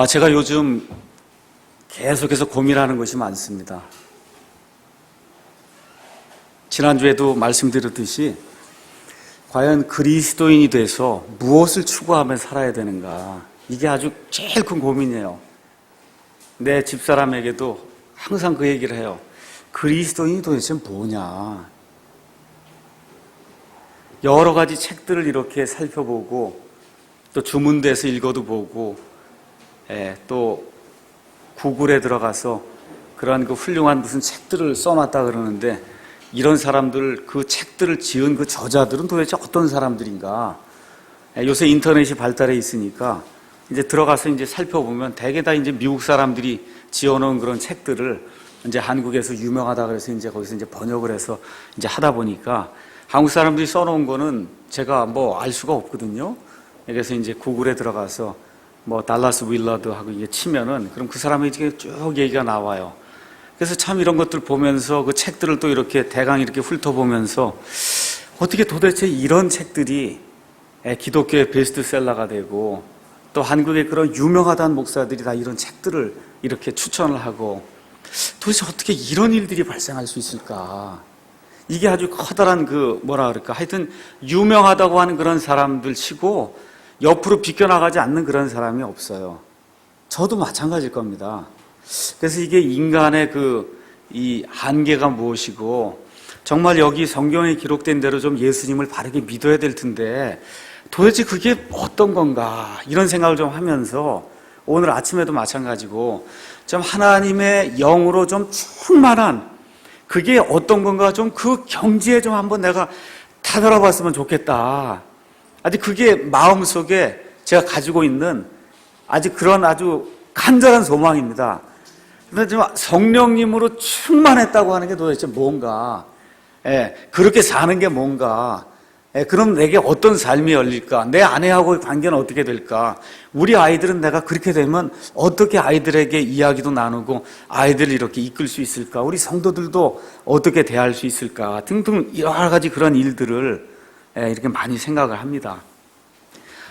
제가 요즘 계속해서 고민하는 것이 많습니다. 지난주에도 말씀드렸듯이 과연 그리스도인이 돼서 무엇을 추구하며 살아야 되는가, 이게 아주 제일 큰 고민이에요. 내 집사람에게도 항상 그 얘기를 해요. 그리스도인이 도대체 뭐냐. 여러 가지 책들을 이렇게 살펴보고 또 주문대에서 읽어도 보고 또 구글에 들어가서 그러한 그 훌륭한 무슨 책들을 써놨다 그러는데, 이런 사람들, 그 책들을 지은 그 저자들은 도대체 어떤 사람들인가. 요새 인터넷이 발달해 있으니까 이제 들어가서 이제 살펴보면 대개 다 이제 미국 사람들이 지어놓은 그런 책들을 이제 한국에서 유명하다 그래서 이제 거기서 이제 번역을 해서 이제 하다 보니까 한국 사람들이 써놓은 거는 제가 뭐 알 수가 없거든요. 그래서 이제 구글에 들어가서 뭐 달라스 윌러드 하고 이게 치면은 그럼 그 사람의 쭉 얘기가 나와요. 그래서 참 이런 것들 보면서 그 책들을 또 이렇게 대강 이렇게 훑어보면서 어떻게 도대체 이런 책들이 기독교의 베스트셀러가 되고 또 한국의 그런 유명하다는 목사들이 다 이런 책들을 이렇게 추천을 하고 도대체 어떻게 이런 일들이 발생할 수 있을까? 이게 아주 커다란 그 뭐라 그럴까, 하여튼 유명하다고 하는 그런 사람들 치고 옆으로 비껴나가지 않는 그런 사람이 없어요. 저도 마찬가지일 겁니다. 그래서 이게 인간의 이 한계가 무엇이고, 정말 여기 성경에 기록된 대로 좀 예수님을 바르게 믿어야 될 텐데 도대체 그게 어떤 건가, 이런 생각을 좀 하면서 오늘 아침에도 마찬가지고 좀 하나님의 영으로 좀 충만한 그게 어떤 건가, 좀 그 경지에 좀 한번 내가 다다라봤으면 좋겠다. 아직 그게 마음속에 제가 가지고 있는 아직 그런 아주 간절한 소망입니다. 그런데 좀 성령님으로 충만했다고 하는 게 도대체 뭔가, 그렇게 사는 게 뭔가, 그럼 내게 어떤 삶이 열릴까, 내 아내하고의 관계는 어떻게 될까, 우리 아이들은 내가 그렇게 되면 어떻게 아이들에게 이야기도 나누고 아이들을 이렇게 이끌 수 있을까, 우리 성도들도 어떻게 대할 수 있을까 등등 여러 가지 그런 일들을 이렇게 많이 생각을 합니다.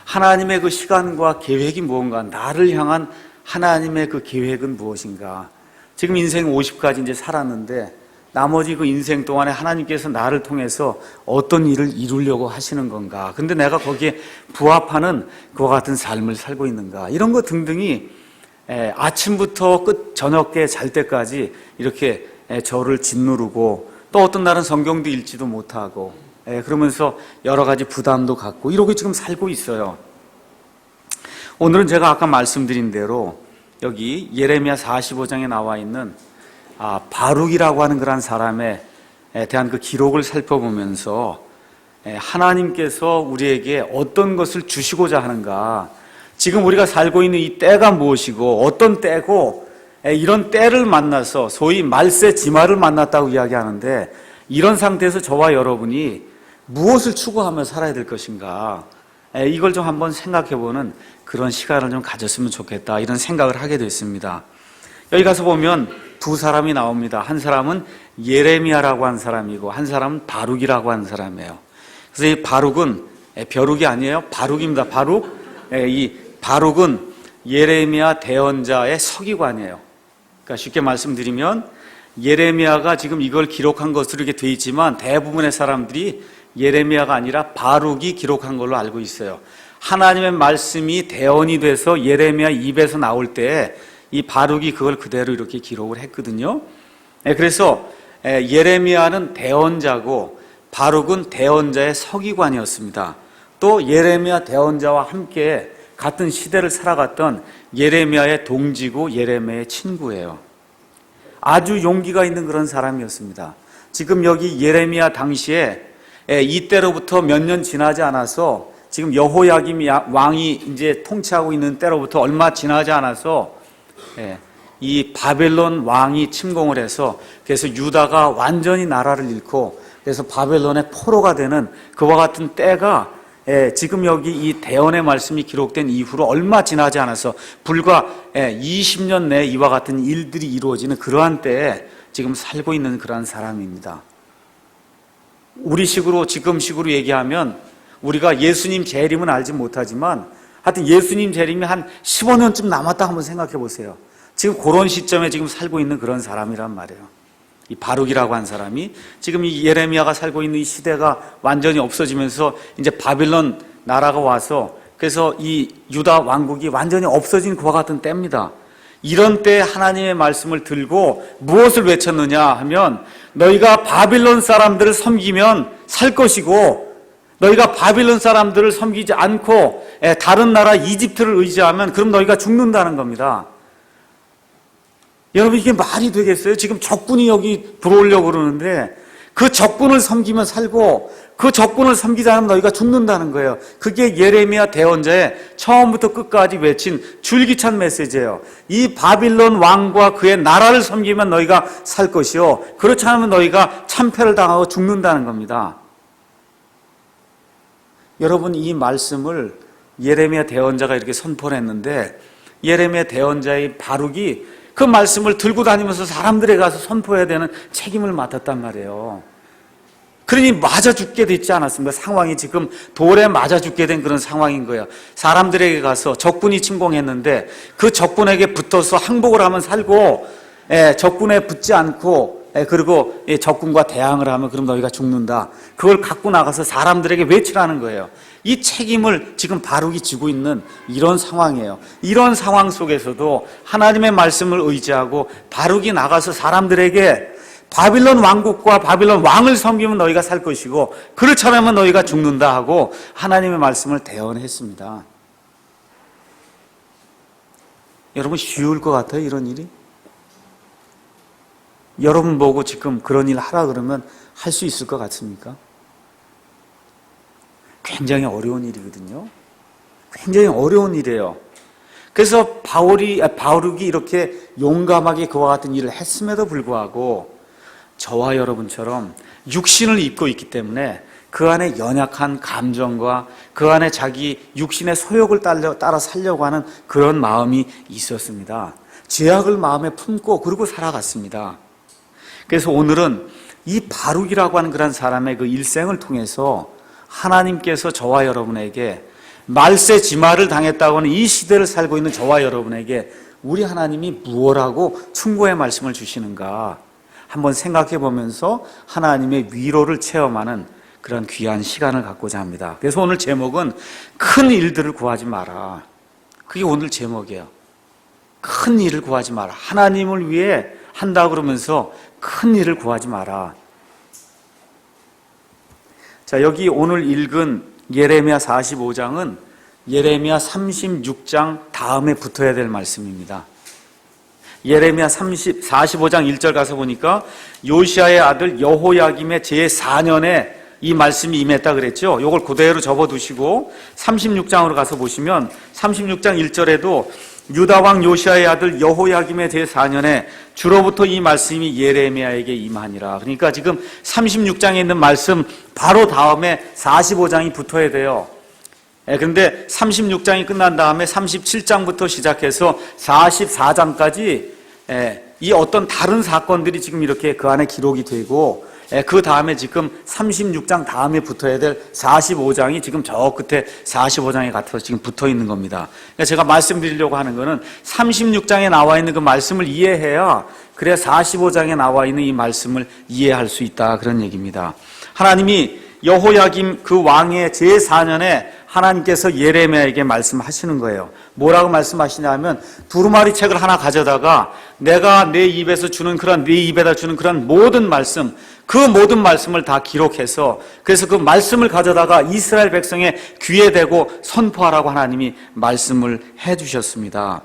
하나님의 그 시간과 계획이 무언가, 나를 향한 하나님의 그 계획은 무엇인가. 지금 인생 50까지 이제 살았는데 나머지 그 인생 동안에 하나님께서 나를 통해서 어떤 일을 이루려고 하시는 건가, 근데 내가 거기에 부합하는 그와 같은 삶을 살고 있는가, 이런 것 등등이 아침부터 저녁에 잘 때까지 이렇게 저를 짓누르고, 또 어떤 날은 성경도 읽지도 못하고 그러면서 여러 가지 부담도 갖고 이러고 지금 살고 있어요. 오늘은 제가 아까 말씀드린 대로 여기 예레미야 45장에 나와 있는 바룩이라고 하는 그런 사람에 대한 그 기록을 살펴보면서 하나님께서 우리에게 어떤 것을 주시고자 하는가, 지금 우리가 살고 있는 이 때가 무엇이고 어떤 때고, 이런 때를 만나서 소위 말세 지마를 만났다고 이야기하는데, 이런 상태에서 저와 여러분이 무엇을 추구하며 살아야 될 것인가, 이걸 좀 한번 생각해보는 그런 시간을 좀 가졌으면 좋겠다, 이런 생각을 하게 됐습니다. 여기 가서 보면 두 사람이 나옵니다. 한 사람은 예레미야라고 한 사람이고 한 사람은 바룩이라고 하는 사람이에요. 그래서 이 바룩은 벼룩이 아니에요. 바룩입니다. 바룩. 이 바룩은 예레미야 대언자의 서기관이에요. 그러니까 쉽게 말씀드리면 예레미야가 지금 이걸 기록한 것으로 이렇게 돼 있지만 대부분의 사람들이 예레미야가 아니라 바룩이 기록한 걸로 알고 있어요. 하나님의 말씀이 대언이 돼서 예레미야 입에서 나올 때 이 바룩이 그걸 그대로 이렇게 기록을 했거든요. 그래서 예레미야는 대언자고 바룩은 대언자의 서기관이었습니다. 또 예레미야 대언자와 함께 같은 시대를 살아갔던 예레미야의 동지고 예레미야의 친구예요. 아주 용기가 있는 그런 사람이었습니다. 지금 여기 예레미야 당시에 이때로부터 몇 년 지나지 않아서, 지금 여호야김 왕이 이제 통치하고 있는 때로부터 얼마 지나지 않아서 이 바벨론 왕이 침공을 해서, 그래서 유다가 완전히 나라를 잃고 그래서 바벨론의 포로가 되는 그와 같은 때가 지금 여기 이 대언의 말씀이 기록된 이후로 얼마 지나지 않아서 불과 20년 내에 이와 같은 일들이 이루어지는 그러한 때에 지금 살고 있는 그러한 사람입니다. 우리식으로 지금식으로 얘기하면 우리가 예수님 재림은 알지 못하지만 하여튼 예수님 재림이 한 15년쯤 남았다 한번 생각해 보세요. 지금 그런 시점에 지금 살고 있는 그런 사람이란 말이에요. 이 바룩이라고 한 사람이 지금 이 예레미야가 살고 있는 이 시대가 완전히 없어지면서 이제 바빌론 나라가 와서 그래서 이 유다 왕국이 완전히 없어진 그와 같은 때입니다. 이런 때 하나님의 말씀을 들고 무엇을 외쳤느냐 하면 너희가 바빌론 사람들을 섬기면 살 것이고 너희가 바빌론 사람들을 섬기지 않고 다른 나라 이집트를 의지하면 그럼 너희가 죽는다는 겁니다. 여러분 이게 말이 되겠어요? 지금 적군이 여기 들어오려고 그러는데 그 적군을 섬기면 살고 그 적군을 섬기지 않으면 너희가 죽는다는 거예요. 그게 예레미야 대언자의 처음부터 끝까지 외친 줄기찬 메시지예요. 이 바빌론 왕과 그의 나라를 섬기면 너희가 살 것이요 그렇지 않으면 너희가 참패를 당하고 죽는다는 겁니다. 여러분 이 말씀을 예레미야 대언자가 이렇게 선포를 했는데 예레미야 대언자의 바룩이 그 말씀을 들고 다니면서 사람들에 가서 선포해야 되는 책임을 맡았단 말이에요. 그러니 맞아 죽게 됐지 않았습니까? 상황이 지금 돌에 맞아 죽게 된 그런 상황인 거예요. 사람들에게 가서 적군이 침공했는데 그 적군에게 붙어서 항복을 하면 살고 적군에 붙지 않고 그리고 적군과 대항을 하면 그럼 너희가 죽는다. 그걸 갖고 나가서 사람들에게 외치라는 거예요. 이 책임을 지금 바룩이 지고 있는 이런 상황이에요. 이런 상황 속에서도 하나님의 말씀을 의지하고 바룩이 나가서 사람들에게 바빌론 왕국과 바빌론 왕을 섬기면 너희가 살 것이고 그렇지 않으면 너희가 죽는다 하고 하나님의 말씀을 대언했습니다. 여러분 쉬울 것 같아요, 이런 일이? 여러분 보고 지금 그런 일 하라 그러면 할 수 있을 것 같습니까? 굉장히 어려운 일이거든요. 굉장히 어려운 일이에요. 그래서 바룩이 이렇게 용감하게 그와 같은 일을 했음에도 불구하고 저와 여러분처럼 육신을 입고 있기 때문에 그 안에 연약한 감정과 그 안에 자기 육신의 소욕을 따라 살려고 하는 그런 마음이 있었습니다. 죄악을 마음에 품고 그러고 살아갔습니다. 그래서 오늘은 이 바룩이라고 하는 그런 사람의 그 일생을 통해서 하나님께서 저와 여러분에게 말세지마를 당했다고 하는 이 시대를 살고 있는 저와 여러분에게 우리 하나님이 무엇하고 충고의 말씀을 주시는가 한번 생각해 보면서 하나님의 위로를 체험하는 그런 귀한 시간을 갖고자 합니다. 그래서 오늘 제목은 큰 일들을 구하지 마라. 그게 오늘 제목이에요. 큰 일을 구하지 마라. 하나님을 위해 한다 그러면서 큰 일을 구하지 마라. 자, 여기 오늘 읽은 예레미야 45장은 예레미야 36장 다음에 붙어야 될 말씀입니다. 예레미야 45장 1절 가서 보니까 요시야의 아들 여호야김의 제4년에 이 말씀이 임했다 그랬죠. 이걸 그대로 접어두시고 36장으로 가서 보시면 36장 1절에도 유다왕 요시야의 아들 여호야김의 제4년에 주로부터 이 말씀이 예레미야에게 임하니라. 그러니까 지금 36장에 있는 말씀 바로 다음에 45장이 붙어야 돼요. 그런데 36장이 끝난 다음에 37장부터 시작해서 44장까지 이 어떤 다른 사건들이 지금 이렇게 그 안에 기록이 되고 그 다음에 지금 36장 다음에 붙어야 될 45장이 지금 저 끝에 45장에 같아서 지금 붙어 있는 겁니다. 그러니까 제가 말씀드리려고 하는 거는 36장에 나와 있는 그 말씀을 이해해야 그래야 45장에 나와 있는 이 말씀을 이해할 수 있다 그런 얘기입니다. 하나님이 여호야김 그 왕의 제4년에 하나님께서 예레미야에게 말씀하시는 거예요. 뭐라고 말씀하시냐면 두루마리 책을 하나 가져다가 내가 내 입에서 주는 그런 네 입에다 주는 그런 모든 말씀 그 모든 말씀을 다 기록해서 그래서 그 말씀을 가져다가 이스라엘 백성의 귀에 대고 선포하라고 하나님이 말씀을 해주셨습니다.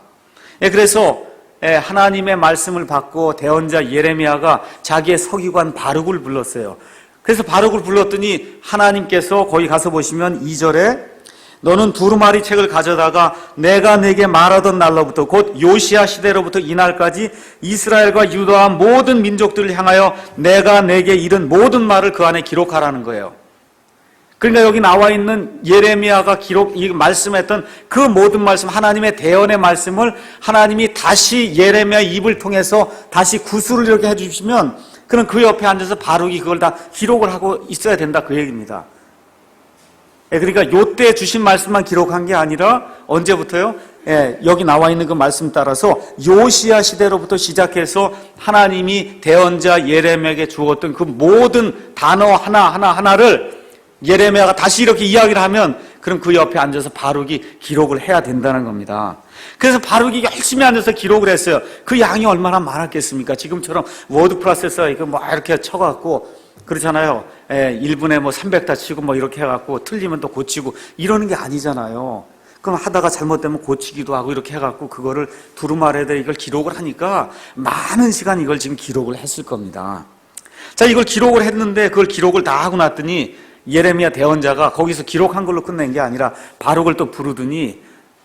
그래서 하나님의 말씀을 받고 대언자 예레미야가 자기의 서기관 바룩을 불렀어요. 그래서 바룩을 불렀더니 하나님께서 거기 가서 보시면 2절에 너는 두루마리 책을 가져다가 내가 내게 말하던 날로부터 곧 요시야 시대로부터 이날까지 이스라엘과 유다와 모든 민족들을 향하여 내가 내게 이른 모든 말을 그 안에 기록하라는 거예요. 그러니까 여기 나와 있는 예레미야가 말씀했던 그 모든 말씀, 하나님의 대언의 말씀을 하나님이 다시 예레미야 입을 통해서 다시 구술을 이렇게 해주시면 그럼 그 옆에 앉아서 바룩이 그걸 다 기록을 하고 있어야 된다 그 얘기입니다. 그러니까 요때 주신 말씀만 기록한 게 아니라 언제부터요? 여기 나와 있는 그 말씀 따라서 요시야 시대로부터 시작해서 하나님이 대언자 예레미야에게 주었던 그 모든 단어 하나하나를 예레미야가 다시 이렇게 이야기를 하면 그럼 그 옆에 앉아서 바룩이 기록을 해야 된다는 겁니다. 그래서 바룩이 열심히 앉아서 기록을 했어요. 그 양이 얼마나 많았겠습니까? 지금처럼 워드 프로세서 이거 뭐 이렇게 쳐갖고 그렇잖아요. 1분에 뭐 300다 치고 뭐 이렇게 해갖고 틀리면 또 고치고 이러는 게 아니잖아요. 그럼 하다가 잘못되면 고치기도 하고 이렇게 해갖고 그거를 두루마리에다 이걸 기록을 하니까 많은 시간 이걸 지금 기록을 했을 겁니다. 자, 이걸 기록을 했는데 그걸 기록을 다 하고 났더니 예레미야 대언자가 거기서 기록한 걸로 끝낸 게 아니라 바룩을 또 부르더니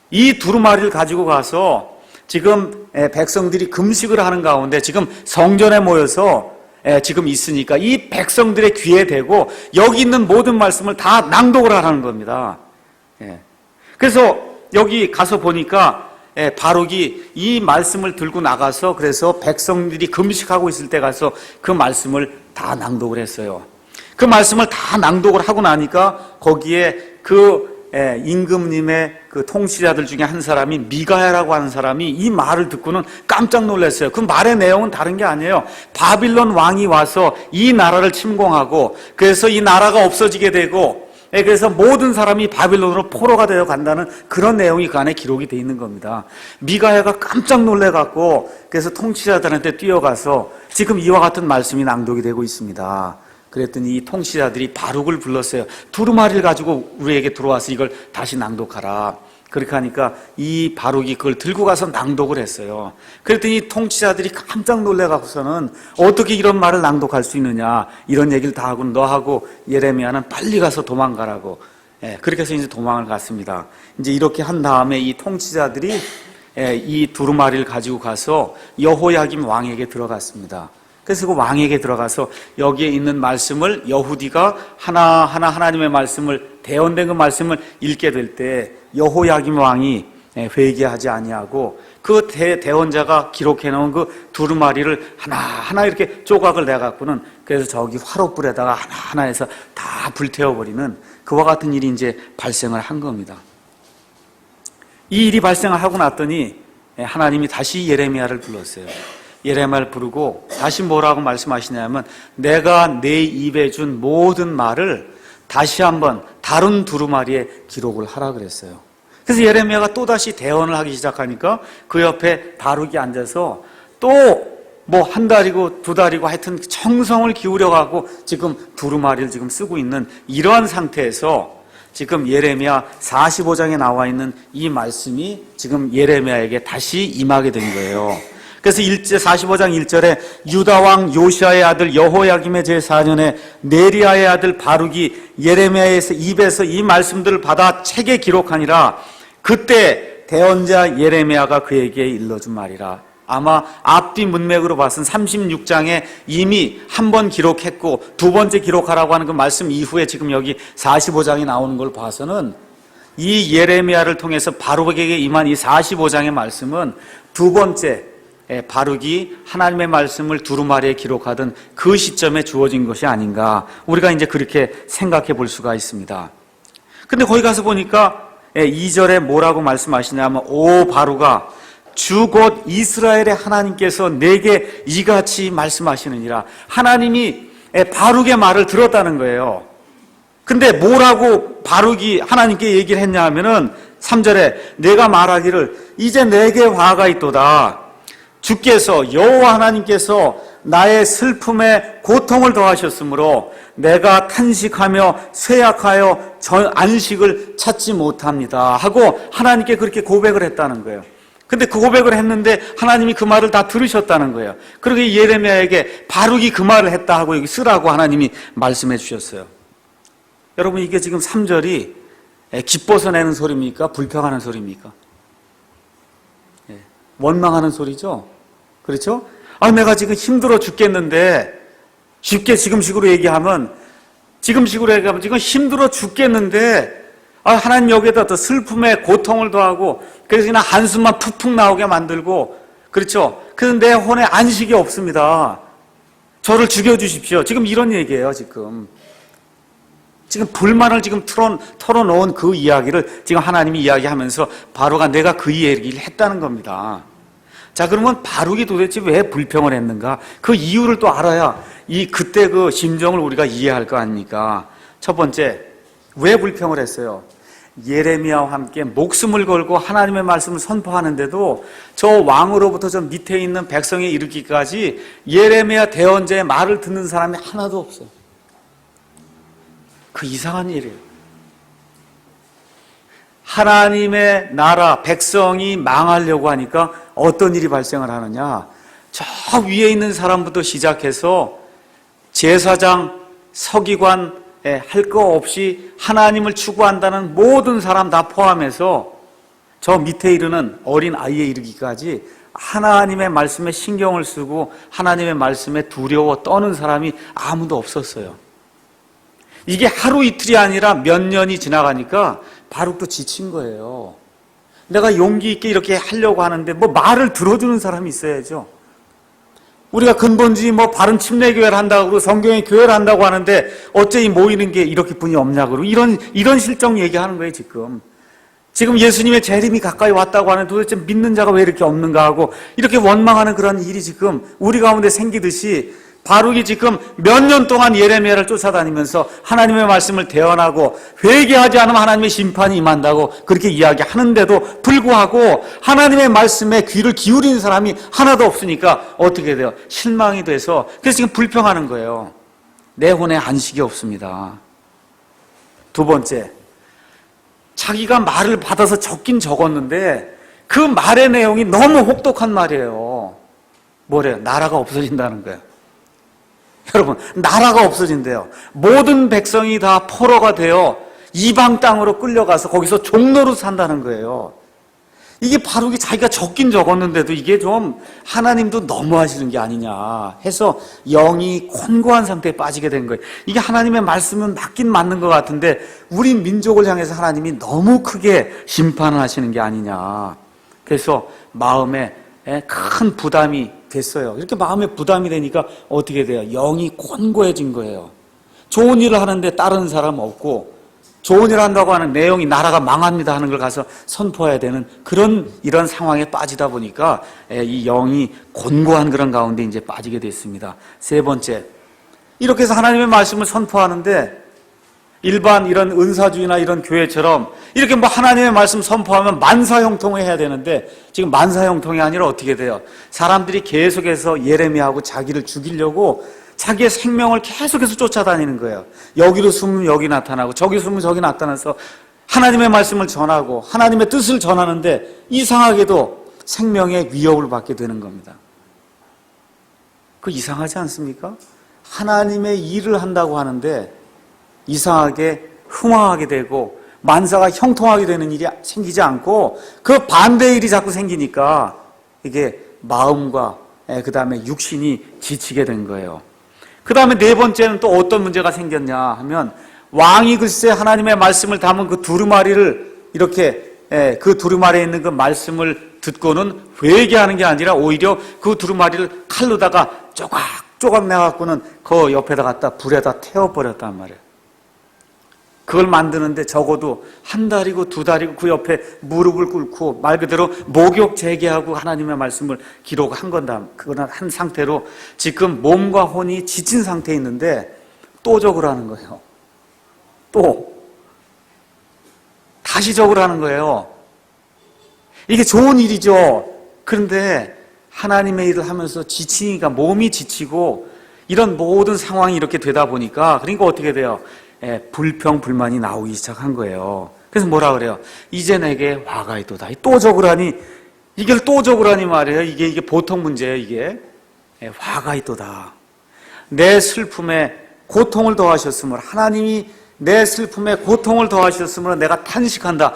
이 두루마리를 가지고 가서 지금 백성들이 금식을 하는 가운데 지금 성전에 모여서 지금 있으니까 이 백성들의 귀에 대고 여기 있는 모든 말씀을 다 낭독을 하라는 겁니다. 그래서 여기 가서 보니까 바룩이 이 말씀을 들고 나가서 그래서 백성들이 금식하고 있을 때 가서 그 말씀을 다 낭독을 했어요. 그 말씀을 다 낭독을 하고 나니까 거기에 그 임금님의 그 통치자들 중에 한 사람이 미가야라고 하는 사람이 이 말을 듣고는 깜짝 놀랐어요. 그 말의 내용은 다른 게 아니에요. 바빌론 왕이 와서 이 나라를 침공하고 그래서 이 나라가 없어지게 되고 그래서 모든 사람이 바빌론으로 포로가 되어 간다는 그런 내용이 그 안에 기록이 되어 있는 겁니다. 미가야가 깜짝 놀래갖고 그래서 통치자들한테 뛰어가서 지금 이와 같은 말씀이 낭독이 되고 있습니다. 그랬더니 이 통치자들이 바룩을 불렀어요. 두루마리를 가지고 우리에게 들어와서 이걸 다시 낭독하라. 그렇게 하니까 이 바룩이 그걸 들고 가서 낭독을 했어요. 그랬더니 통치자들이 깜짝 놀래갖고서는 어떻게 이런 말을 낭독할 수 있느냐 이런 얘기를 다 하고 너하고 예레미야는 빨리 가서 도망가라고. 그렇게 해서 이제 도망을 갔습니다. 이제 이렇게 한 다음에 이 통치자들이 이 두루마리를 가지고 가서 여호야김 왕에게 들어갔습니다. 그래서 그 왕에게 들어가서 여기에 있는 말씀을 여후디가 하나하나 하나님의 말씀을 대언된 그 말씀을 읽게 될 때 여호야김 왕이 회개하지 아니하고 그 대언자가 기록해 놓은 그 두루마리를 하나하나 이렇게 조각을 내갖고는 그래서 저기 화롯불에다가 하나하나 해서 다 불태워버리는 그와 같은 일이 이제 발생을 한 겁니다. 이 일이 발생을 하고 났더니 하나님이 다시 예레미야를 불렀어요. 예레미야를 부르고 다시 뭐라고 말씀하시냐면 내가 내 입에 준 모든 말을 다시 한번 다른 두루마리에 기록을 하라 그랬어요. 그래서 예레미야가 또다시 대언을 하기 시작하니까 그 옆에 바룩이 앉아서 또 뭐 한 달이고 두 달이고 하여튼 정성을 기울여가고 지금 두루마리를 지금 쓰고 있는 이러한 상태에서 지금 예레미야 45장에 나와 있는 이 말씀이 지금 예레미야에게 다시 임하게 된 거예요. 그래서 45장 1절에 유다왕 요시아의 아들 여호야김의 제4년에 네리야의 아들 바룩이 예레미야의 입에서 이 말씀들을 받아 책에 기록하니라. 그때 대언자 예레미야가 그에게 일러준 말이라. 아마 앞뒤 문맥으로 봐서는 36장에 이미 한 번 기록했고 두 번째 기록하라고 하는 그 말씀 이후에 지금 여기 45장이 나오는 걸 봐서는 이 예레미야를 통해서 바룩에게 임한 이 45장의 말씀은 두 번째 바룩이 하나님의 말씀을 두루마리에 기록하던 그 시점에 주어진 것이 아닌가 우리가 이제 그렇게 생각해 볼 수가 있습니다. 근데 거기 가서 보니까 2절에 뭐라고 말씀하시냐면 오 바룩아 주 곧 이스라엘의 하나님께서 내게 이같이 말씀하시느니라. 하나님이 바룩의 말을 들었다는 거예요. 근데 뭐라고 바룩이 하나님께 얘기를 했냐 하면은 3절에 내가 말하기를 이제 내게 화가 있도다. 주께서 여호와 하나님께서 나의 슬픔에 고통을 더하셨으므로 내가 탄식하며 쇠약하여 안식을 찾지 못합니다 하고 하나님께 그렇게 고백을 했다는 거예요. 근데 그 고백을 했는데 하나님이 그 말을 다 들으셨다는 거예요. 그러게 예레미야에게 바룩이 그 말을 했다 하고 여기 쓰라고 하나님이 말씀해 주셨어요. 여러분 이게 지금 3절이 기뻐서 내는 소리입니까? 불평하는 소리입니까? 원망하는 소리죠? 그렇죠? 내가 지금 힘들어 죽겠는데 쉽게 지금식으로 얘기하면 지금 힘들어 죽겠는데 하나님 여기에다 또 슬픔에 고통을 더하고 그래서 그냥 한숨만 푹푹 나오게 만들고 그렇죠? 그래서 내 혼에 안식이 없습니다. 저를 죽여주십시오. 지금 이런 얘기예요 지금. 지금 불만을 지금 털어놓은 그 이야기를 지금 하나님이 이야기하면서 바로가 내가 그 얘기를 했다는 겁니다. 자, 그러면 바룩이 도대체 왜 불평을 했는가? 그 이유를 또 알아야 그때 그 심정을 우리가 이해할 거 아닙니까? 첫 번째, 왜 불평을 했어요? 예레미야와 함께 목숨을 걸고 하나님의 말씀을 선포하는데도 저 왕으로부터 저 밑에 있는 백성에 이르기까지 예레미야 대언자의 말을 듣는 사람이 하나도 없어요. 그 이상한 일이에요. 하나님의 나라, 백성이 망하려고 하니까 어떤 일이 발생을 하느냐? 저 위에 있는 사람부터 시작해서 제사장, 서기관, 할 거 없이 하나님을 추구한다는 모든 사람 다 포함해서 저 밑에 이르는 어린 아이에 이르기까지 하나님의 말씀에 신경을 쓰고 하나님의 말씀에 두려워 떠는 사람이 아무도 없었어요. 이게 하루 이틀이 아니라 몇 년이 지나가니까 바룩도 지친 거예요. 내가 용기 있게 이렇게 하려고 하는데 뭐 말을 들어주는 사람이 있어야죠. 우리가 근본주의 바른 침례교회를 한다고 그러고 성경의 교회를 한다고 하는데 어째 이 모이는 게 이렇게 뿐이 없냐 그러고 이런 실정 얘기하는 거예요, 지금. 지금 예수님의 재림이 가까이 왔다고 하는데 도대체 믿는 자가 왜 이렇게 없는가 하고 이렇게 원망하는 그런 일이 지금 우리 가운데 생기듯이 바룩이 지금 몇 년 동안 예레미야를 쫓아다니면서 하나님의 말씀을 대언하고 회개하지 않으면 하나님의 심판이 임한다고 그렇게 이야기하는데도 불구하고 하나님의 말씀에 귀를 기울이는 사람이 하나도 없으니까 어떻게 돼요? 실망이 돼서 그래서 지금 불평하는 거예요. 내 혼에 안식이 없습니다. 두 번째, 자기가 말을 받아서 적긴 적었는데 그 말의 내용이 너무 혹독한 말이에요. 뭐래요? 나라가 없어진다는 거예요. 여러분, 나라가 없어진대요. 모든 백성이 다 포로가 되어 이방 땅으로 끌려가서 거기서 종로로 산다는 거예요. 이게 바룩이 자기가 적긴 적었는데도 이게 좀 하나님도 너무하시는 게 아니냐 해서 영이 곤고한 상태에 빠지게 된 거예요. 이게 하나님의 말씀은 맞긴 맞는 것 같은데 우리 민족을 향해서 하나님이 너무 크게 심판을 하시는 게 아니냐. 그래서 마음에 큰 부담이 됐어요. 이렇게 마음에 부담이 되니까 어떻게 돼요? 영이 곤고해진 거예요. 좋은 일을 하는데 따르는 사람 없고 좋은 일을 한다고 하는 내용이 나라가 망합니다 하는 걸 가서 선포해야 되는 이런 상황에 빠지다 보니까 이 영이 곤고한 그런 가운데 이제 빠지게 됐습니다. 세 번째, 이렇게 해서 하나님의 말씀을 선포하는데 일반 이런 은사주의나 이런 교회처럼 이렇게 하나님의 말씀 선포하면 만사형통을 해야 되는데 지금 만사형통이 아니라 어떻게 돼요? 사람들이 계속해서 예레미야하고 자기를 죽이려고 자기의 생명을 계속해서 쫓아다니는 거예요. 여기로 숨으면 여기 나타나고 저기 숨으면 저기 나타나서 하나님의 말씀을 전하고 하나님의 뜻을 전하는데 이상하게도 생명의 위협을 받게 되는 겁니다. 그 이상하지 않습니까? 하나님의 일을 한다고 하는데 이상하게 흥황하게 되고 만사가 형통하게 되는 일이 생기지 않고 그 반대의 일이 자꾸 생기니까 이게 마음과 그 다음에 육신이 지치게 된 거예요. 그 다음에 네 번째는 또 어떤 문제가 생겼냐 하면 왕이 글쎄 하나님의 말씀을 담은 그 두루마리를 이렇게 그 두루마리에 있는 그 말씀을 듣고는 회개하는 게 아니라 오히려 그 두루마리를 칼로다가 조각조각 내갖고는 그 옆에다 갖다 불에다 태워버렸단 말이에요. 그걸 만드는데 적어도 한 달이고 두 달이고 그 옆에 무릎을 꿇고 말 그대로 목욕 재개하고 하나님의 말씀을 기록한 건다. 그거는 한 상태로 지금 몸과 혼이 지친 상태에 있는데 또 적으라는 거예요. 또 다시 적으라는 거예요. 이게 좋은 일이죠. 그런데 하나님의 일을 하면서 지치니까 몸이 지치고 이런 모든 상황이 이렇게 되다 보니까 그러니까 어떻게 돼요? 불평, 불만이 나오기 시작한 거예요. 그래서 뭐라 그래요? 이제 내게 화가 있도다. 또 적으라니, 이걸 또 적으라니 말이에요. 이게 보통 문제예요, 이게. 화가 있도다. 내 슬픔에 고통을 더하셨으므로, 하나님이 내 슬픔에 고통을 더하셨으므로 내가 탄식한다.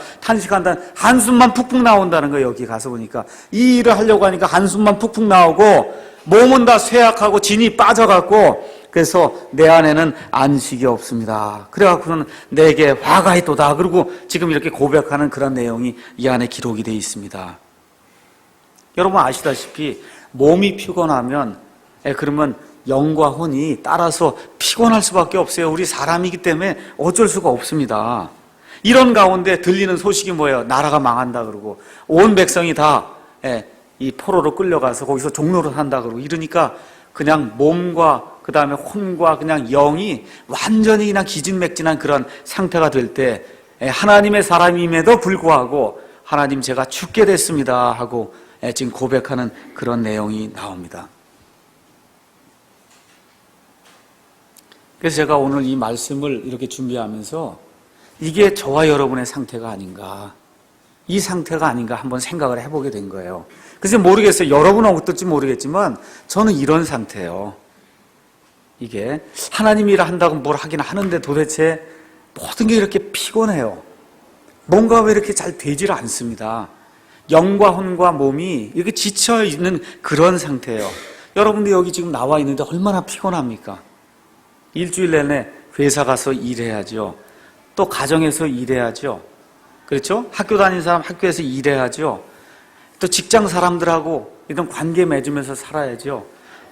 한숨만 푹푹 나온다는 거예요, 여기 가서 보니까. 이 일을 하려고 하니까 한숨만 푹푹 나오고, 몸은 다 쇠약하고 진이 빠져갖고, 그래서 내 안에는 안식이 없습니다. 그래갖고는 내게 화가 있도다. 그리고 지금 이렇게 고백하는 그런 내용이 이 안에 기록이 되어 있습니다. 여러분 아시다시피 몸이 피곤하면 그러면 영과 혼이 따라서 피곤할 수밖에 없어요. 우리 사람이기 때문에 어쩔 수가 없습니다. 이런 가운데 들리는 소식이 뭐예요? 나라가 망한다 그러고 온 백성이 다 이 포로로 끌려가서 거기서 종로를 한다 그러고 이러니까 그냥 몸과 그 다음에 혼과 그냥 영이 완전히 그냥 기진맥진한 그런 상태가 될 때 하나님의 사람임에도 불구하고 하나님 제가 죽게 됐습니다 하고 지금 고백하는 그런 내용이 나옵니다. 그래서 제가 오늘 이 말씀을 이렇게 준비하면서 이게 저와 여러분의 상태가 아닌가, 이 상태가 아닌가 한번 생각을 해보게 된 거예요. 그래서 모르겠어요. 여러분은 어떨지 모르겠지만 저는 이런 상태예요. 이게 하나님이 일을 한다고 뭘 하긴 하는데 도대체 모든 게 이렇게 피곤해요. 뭔가 왜 이렇게 잘 되지를 않습니다. 영과 혼과 몸이 이렇게 지쳐 있는 그런 상태예요. 여러분들 여기 지금 나와 있는데 얼마나 피곤합니까? 일주일 내내 회사 가서 일해야죠. 또 가정에서 일해야죠. 그렇죠? 학교 다니는 사람 학교에서 일해야죠. 또 직장 사람들하고 이런 관계 맺으면서 살아야죠.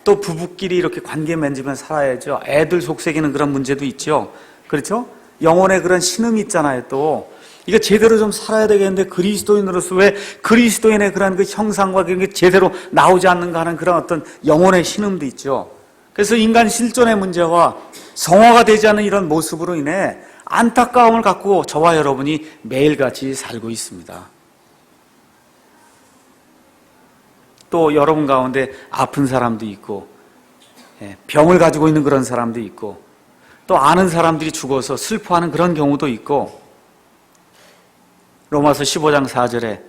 또 부부끼리 이렇게 관계 맺으면서 살아야죠. 애들 속삭이는 그런 문제도 있죠. 그렇죠? 영혼의 그런 신음이 있잖아요. 또 이거 제대로 좀 살아야 되겠는데 그리스도인으로서 왜 그리스도인의 그런 그 형상과 그런 게 제대로 나오지 않는가 하는 그런 어떤 영혼의 신음도 있죠. 그래서 인간 실존의 문제와 성화가 되지 않는 이런 모습으로 인해 안타까움을 갖고 저와 여러분이 매일같이 살고 있습니다. 또 여러분 가운데 아픈 사람도 있고 병을 가지고 있는 그런 사람도 있고 또 아는 사람들이 죽어서 슬퍼하는 그런 경우도 있고 로마서 15장 4절에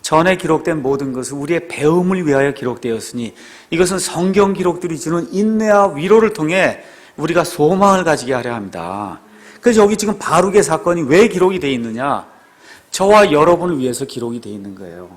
전에 기록된 모든 것은 우리의 배움을 위하여 기록되었으니 이것은 성경 기록들이 주는 인내와 위로를 통해 우리가 소망을 가지게 하려 합니다. 그래서 여기 지금 바룩의 사건이 왜 기록이 되어 있느냐? 저와 여러분을 위해서 기록이 되어 있는 거예요.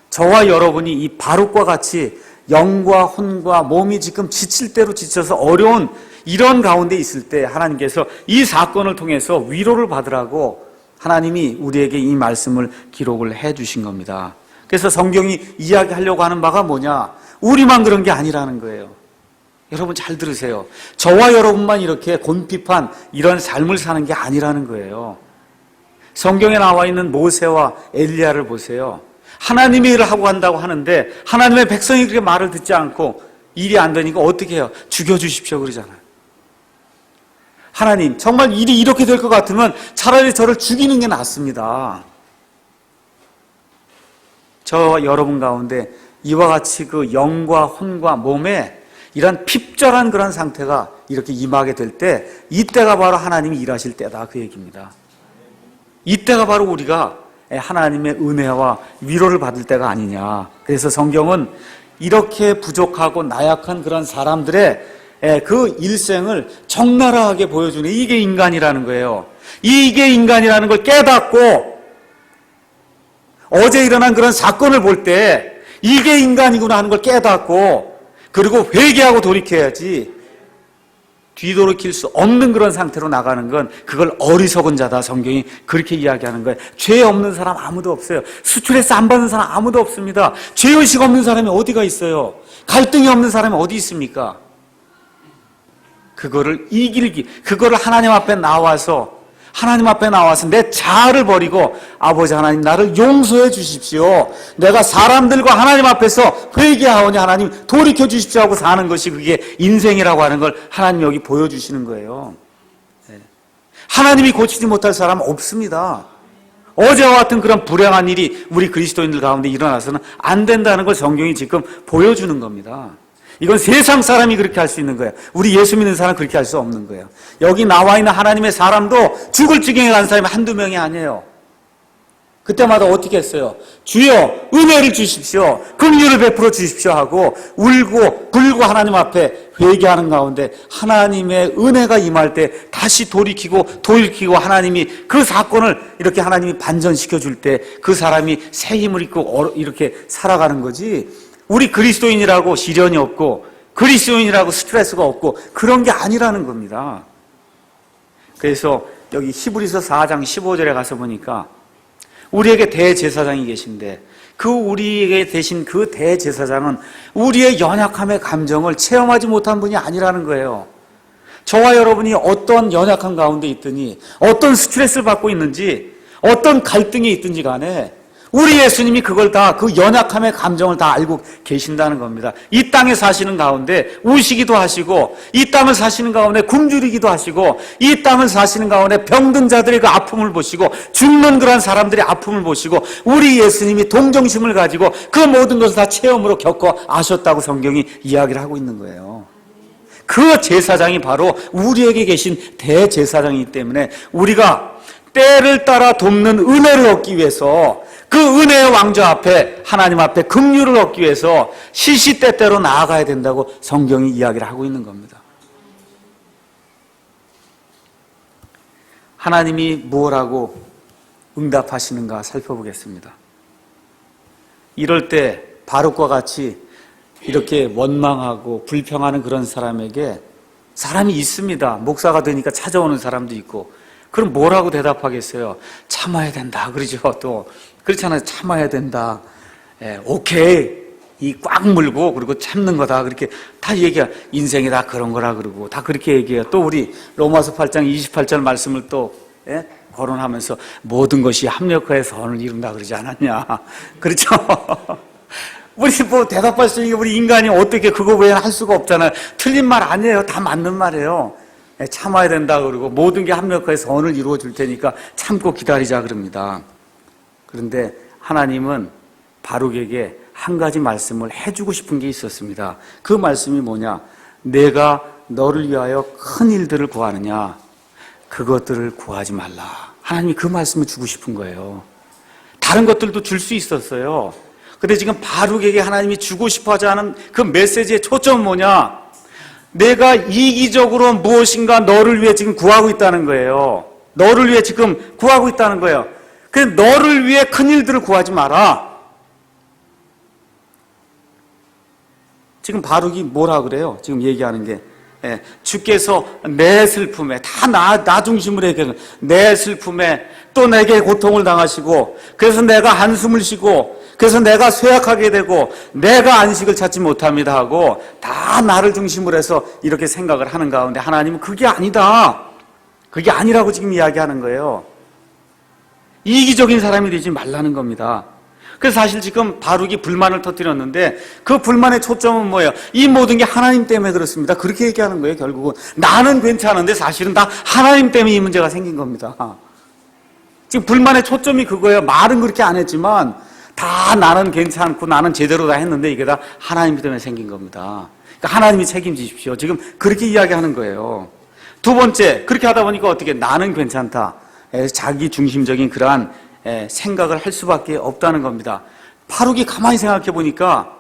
저와 여러분이 이 바룩과 같이 영과 혼과 몸이 지금 지칠 대로 지쳐서 어려운 이런 가운데 있을 때 하나님께서 이 사건을 통해서 위로를 받으라고 하나님이 우리에게 이 말씀을 기록을 해 주신 겁니다. 그래서 성경이 이야기하려고 하는 바가 뭐냐? 우리만 그런 게 아니라는 거예요. 여러분 잘 들으세요. 저와 여러분만 이렇게 곤핍한 이런 삶을 사는 게 아니라는 거예요. 성경에 나와 있는 모세와 엘리야를 보세요. 하나님의 일을 하고 한다고 하는데 하나님의 백성이 그렇게 말을 듣지 않고 일이 안 되니까 어떻게 해요? 죽여주십시오 그러잖아요. 하나님 정말 일이 이렇게 될 것 같으면 차라리 저를 죽이는 게 낫습니다. 저와 여러분 가운데 이와 같이 그 영과 혼과 몸에 이런 핍절한 그런 상태가 이렇게 임하게 될 때 이때가 바로 하나님이 일하실 때다 그 얘기입니다. 이때가 바로 우리가 하나님의 은혜와 위로를 받을 때가 아니냐. 그래서 성경은 이렇게 부족하고 나약한 그런 사람들의 그 일생을 적나라하게 보여주는 이게 인간이라는 거예요. 이게 인간이라는 걸 깨닫고 어제 일어난 그런 사건을 볼 때 이게 인간이구나 하는 걸 깨닫고 그리고 회개하고 돌이켜야지 뒤돌이킬 수 없는 그런 상태로 나가는 건 그걸 어리석은 자다. 성경이 그렇게 이야기하는 거예요. 죄 없는 사람 아무도 없어요. 스트레스 안 받는 사람 아무도 없습니다. 죄의식 없는 사람이 어디가 있어요? 갈등이 없는 사람이 어디 있습니까? 그거를 그거를 하나님 앞에 나와서 내 자아를 버리고 아버지 하나님 나를 용서해 주십시오. 내가 사람들과 하나님 앞에서 회개하오니 하나님 돌이켜 주십시오 하고 사는 것이 그게 인생이라고 하는 걸 하나님 여기 보여주시는 거예요. 하나님이 고치지 못할 사람 없습니다. 어제와 같은 그런 불행한 일이 우리 그리스도인들 가운데 일어나서는 안 된다는 걸 성경이 지금 보여주는 겁니다. 이건 세상 사람이 그렇게 할 수 있는 거예요. 우리 예수 믿는 사람은 그렇게 할 수 없는 거예요. 여기 나와 있는 하나님의 사람도 죽을 지경에 간 사람이 한두 명이 아니에요. 그때마다 어떻게 했어요? 주여 은혜를 주십시오. 긍휼을 베풀어 주십시오 하고 울고 불고 하나님 앞에 회개하는 가운데 하나님의 은혜가 임할 때 다시 돌이키고 하나님이 그 사건을 이렇게 하나님이 반전시켜 줄 때 그 사람이 새 힘을 입고 이렇게 살아가는 거지. 우리 그리스도인이라고 시련이 없고 그리스도인이라고 스트레스가 없고 그런 게 아니라는 겁니다. 그래서 여기 히브리서 4장 15절에 가서 보니까 우리에게 대제사장이 계신데 그 우리에게 되신 그 대제사장은 우리의 연약함의 감정을 체험하지 못한 분이 아니라는 거예요. 저와 여러분이 어떤 연약함 가운데 있더니 어떤 스트레스를 받고 있는지 어떤 갈등이 있든지 간에 우리 예수님이 그걸 다 그 연약함의 감정을 다 알고 계신다는 겁니다. 이 땅에 사시는 가운데 우시기도 하시고 이 땅을 사시는 가운데 굶주리기도 하시고 이 땅을 사시는 가운데 병든 자들의 그 아픔을 보시고 죽는 그런 사람들의 아픔을 보시고 우리 예수님이 동정심을 가지고 그 모든 것을 다 체험으로 겪어 아셨다고 성경이 이야기를 하고 있는 거예요. 그 제사장이 바로 우리에게 계신 대제사장이기 때문에 우리가 때를 따라 돕는 은혜를 얻기 위해서 그 은혜의 왕좌 앞에 하나님 앞에 긍휼을 얻기 위해서 시시때때로 나아가야 된다고 성경이 이야기를 하고 있는 겁니다. 하나님이 뭐라고 응답하시는가 살펴보겠습니다. 이럴 때 바룩과 같이 이렇게 원망하고 불평하는 그런 사람에게 사람이 있습니다. 목사가 되니까 찾아오는 사람도 있고 그럼 뭐라고 대답하겠어요? 참아야 된다 그러죠. 또 그렇잖아요. 참아야 된다. 오케이. 이 꽉 물고 그리고 참는 거다. 그렇게 다 얘기해. 인생이 다 그런 거라 그러고 다 그렇게 얘기해요. 또 우리 로마서 8장 28절 말씀을 또 거론하면서 모든 것이 합력하여 선을 이룬다 그러지 않았냐. 그렇죠? 우리 뭐 대답할 수 있는 게 우리 인간이 어떻게 그거 외에는 할 수가 없잖아요. 틀린 말 아니에요. 다 맞는 말이에요. 참아야 된다 그러고 모든 게 합력하여 선을 이루어 줄 테니까 참고 기다리자 그럽니다. 그런데 하나님은 바룩에게 한 가지 말씀을 해주고 싶은 게 있었습니다. 그 말씀이 뭐냐? 내가 너를 위하여 큰 일들을 구하느냐? 그것들을 구하지 말라. 하나님이 그 말씀을 주고 싶은 거예요. 다른 것들도 줄 수 있었어요. 근데 지금 바룩에게 하나님이 주고 싶어 하지 않은 그 메시지의 초점은 뭐냐? 내가 이기적으로 무엇인가 너를 위해 지금 구하고 있다는 거예요. 너를 위해 지금 구하고 있다는 거예요. 그래서 너를 위해 큰 일들을 구하지 마라. 지금 바룩이 뭐라 그래요? 지금 얘기하는 게 주께서 내 슬픔에 다 나 중심으로 얘기하는 내 슬픔에 또 내게 고통을 당하시고 그래서 내가 한숨을 쉬고 그래서 내가 쇠약하게 되고 내가 안식을 찾지 못합니다 하고 다 나를 중심으로 해서 이렇게 생각을 하는 가운데 하나님은 그게 아니다. 그게 아니라고 지금 이야기하는 거예요. 이기적인 사람이 되지 말라는 겁니다. 그래서 사실 지금 바룩이 불만을 터뜨렸는데 그 불만의 초점은 뭐예요? 이 모든 게 하나님 때문에 그렇습니다. 그렇게 얘기하는 거예요. 결국은 나는 괜찮은데 사실은 다 하나님 때문에 이 문제가 생긴 겁니다. 지금 불만의 초점이 그거예요. 말은 그렇게 안 했지만 다 나는 괜찮고 나는 제대로 다 했는데 이게 다 하나님 때문에 생긴 겁니다. 그러니까 하나님이 책임지십시오. 지금 그렇게 이야기하는 거예요. 두 번째, 그렇게 하다 보니까 어떻게 나는 괜찮다. 자기 중심적인 그러한 생각을 할 수밖에 없다는 겁니다. 바룩이 가만히 생각해 보니까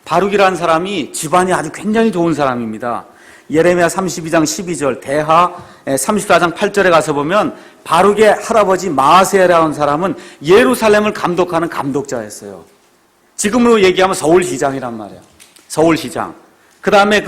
바룩이라는 사람이 집안이 아주 굉장히 좋은 사람입니다. 예레미야 32장 12절, 대하 34장 8절에 가서 보면 바룩의 할아버지 마아세라는 사람은 예루살렘을 감독하는 감독자였어요. 지금으로 얘기하면 서울시장이란 말이에요. 서울시장. 그 다음에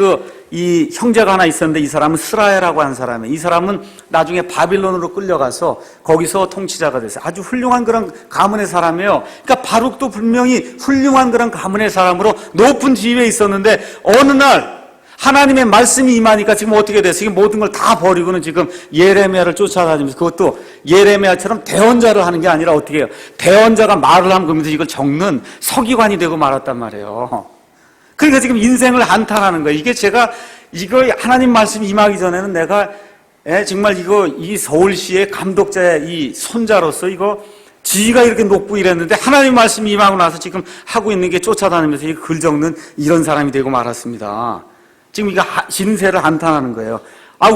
이 형제가 하나 있었는데 이 사람은 스라야라고 하는 사람이에요. 이 사람은 나중에 바빌론으로 끌려가서 거기서 통치자가 됐어요. 아주 훌륭한 그런 가문의 사람이에요. 그러니까 바룩도 분명히 훌륭한 그런 가문의 사람으로 높은 지위에 있었는데 어느 날 하나님의 말씀이 임하니까 지금 어떻게 됐어요? 지금 모든 걸 다 버리고는 지금 예레미야를 쫓아다니면서 그것도 예레미야처럼 대언자를 하는 게 아니라 어떻게 해요? 대언자가 말을 하면 그러면서 이걸 적는 서기관이 되고 말았단 말이에요. 그러니까 지금 인생을 한탄하는 거예요. 이거 하나님 말씀 임하기 전에는 내가 정말 이 서울시의 감독자의 이 손자로서 이거 지위가 이렇게 높고 이랬는데 하나님 말씀이 임하고 나서 지금 하고 있는 게 쫓아다니면서 이 글 적는 이런 사람이 되고 말았습니다. 지금 이거 신세를 한탄하는 거예요.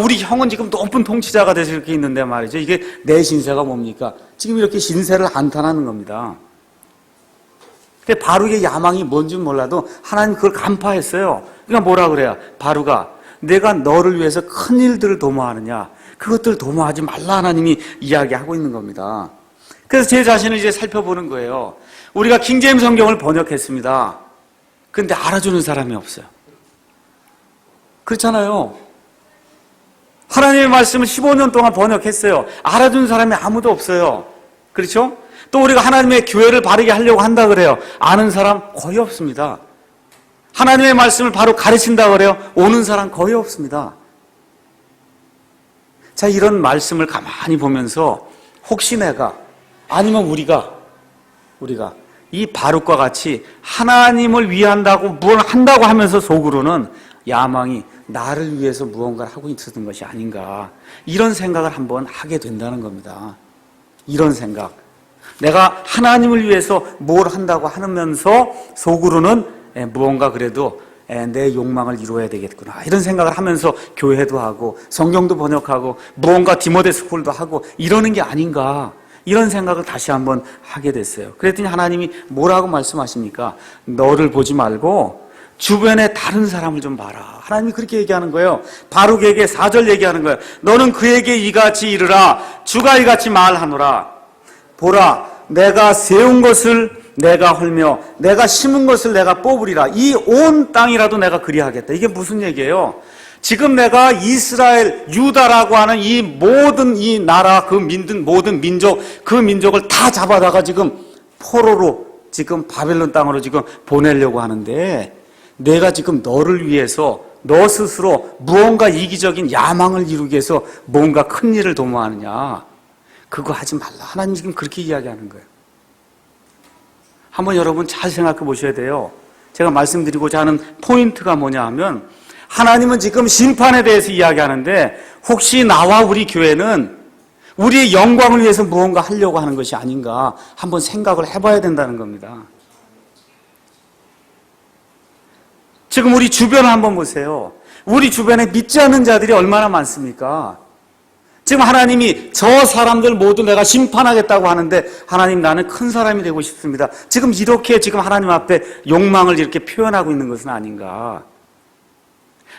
우리 형은 지금 높은 통치자가 돼서 이렇게 있는데 말이죠. 이게 내 신세가 뭡니까? 지금 이렇게 신세를 한탄하는 겁니다. 근데 바룩의 야망이 뭔지 몰라도 하나님 그걸 간파했어요. 그러니까 뭐라 그래요? 바룩아, 내가 너를 위해서 큰 일들을 도모하느냐? 그것들을 도모하지 말라 하나님이 이야기하고 있는 겁니다. 그래서 제 자신을 이제 살펴보는 거예요. 우리가 킹제임스 성경을 번역했습니다. 그런데 알아주는 사람이 없어요. 그렇잖아요. 하나님의 말씀을 15년 동안 번역했어요. 알아주는 사람이 아무도 없어요. 그렇죠? 또 우리가 하나님의 교회를 바르게 하려고 한다 그래요. 아는 사람 거의 없습니다. 하나님의 말씀을 바로 가르친다 그래요. 오는 사람 거의 없습니다. 자, 이런 말씀을 가만히 보면서 혹시 내가 아니면 우리가 이 바룩과 같이 하나님을 위한다고 뭘 한다고 하면서 속으로는 야망이 나를 위해서 무언가를 하고 있었던 것이 아닌가, 이런 생각을 한번 하게 된다는 겁니다. 이런 생각, 내가 하나님을 위해서 뭘 한다고 하면서 속으로는 무언가 그래도 내 욕망을 이루어야 되겠구나, 이런 생각을 하면서 교회도 하고 성경도 번역하고 무언가 디모데 스쿨도 하고 이러는 게 아닌가, 이런 생각을 다시 한번 하게 됐어요. 그랬더니 하나님이 뭐라고 말씀하십니까? 너를 보지 말고 주변에 다른 사람을 좀 봐라. 하나님이 그렇게 얘기하는 거예요. 바룩에게 4절 얘기하는 거예요. 너는 그에게 이같이 이르라. 주가 이같이 말하노라. 보라, 내가 세운 것을 내가 헐며 내가 심은 것을 내가 뽑으리라. 이 온 땅이라도 내가 그리하겠다. 이게 무슨 얘기예요? 지금 내가 이스라엘, 유다라고 하는 이 모든 이 나라, 그 모든 민족, 그 민족을 다 잡아다가 지금 포로로 지금 바벨론 땅으로 지금 보내려고 하는데, 내가 지금 너를 위해서 너 스스로 무언가 이기적인 야망을 이루기 위해서 뭔가 큰 일을 도모하느냐, 그거 하지 말라. 하나님 지금 그렇게 이야기하는 거예요. 한번 여러분 잘 생각해 보셔야 돼요. 제가 말씀드리고자 하는 포인트가 뭐냐 하면, 하나님은 지금 심판에 대해서 이야기하는데 혹시 나와 우리 교회는 우리의 영광을 위해서 무언가 하려고 하는 것이 아닌가 한번 생각을 해봐야 된다는 겁니다. 지금 우리 주변을 한번 보세요. 우리 주변에 믿지 않는 자들이 얼마나 많습니까? 지금 하나님이 저 사람들 모두 내가 심판하겠다고 하는데, 하나님 나는 큰 사람이 되고 싶습니다. 지금 이렇게 지금 하나님 앞에 욕망을 이렇게 표현하고 있는 것은 아닌가.